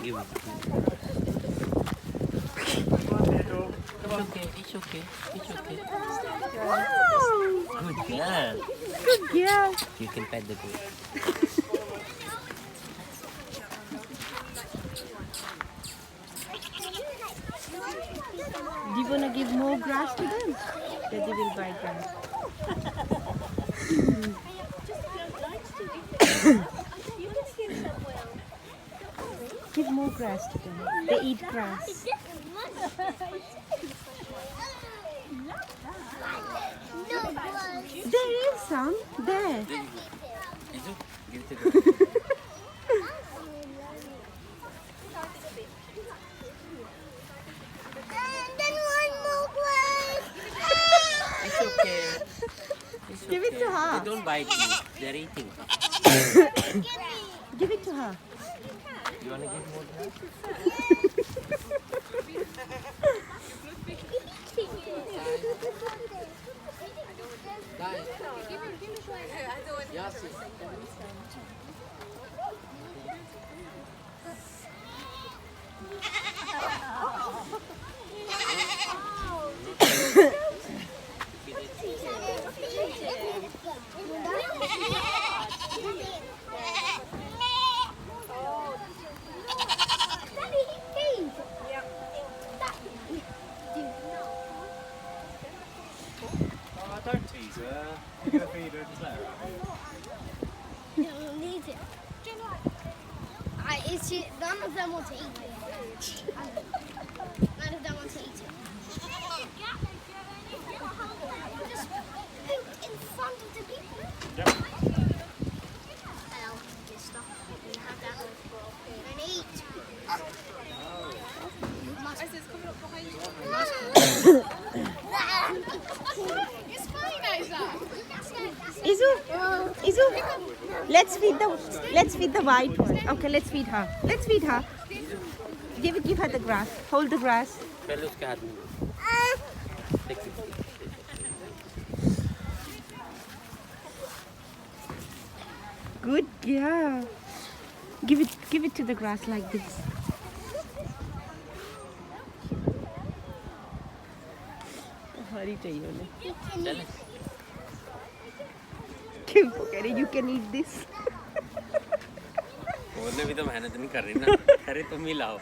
give it. It's okay. Good girl. Good girl. You can pet the goat. Do you want to give more grass to them? That they will buy grass. Give more grass to them. They eat grass. There is some. There. Izu, give it to the It's okay. Give it to her. They don't bite you. They're eating. Give it to her. You want to give more grass? Oh, don't tease her. You're going to feed her and just let her have it. Need it. None of them want to eat it. None of them want to eat it. Just put in front of the people. Yep. Hello, this stuff. You can have that and eat. It's fine, Isaac. Izu, let's feed the white one. Okay, let's feed her. Let's feed her. Give her the grass. Hold the grass. पहले उसके हाथ में देख सकते हैं। Good girl. Give it to the grass like this. हरी चाहिए उन्हें. चले क्यों कह रही you can eat this? बोलने भी तो मेहनत नहीं कर रही ना। अरे तुम ही लाओ।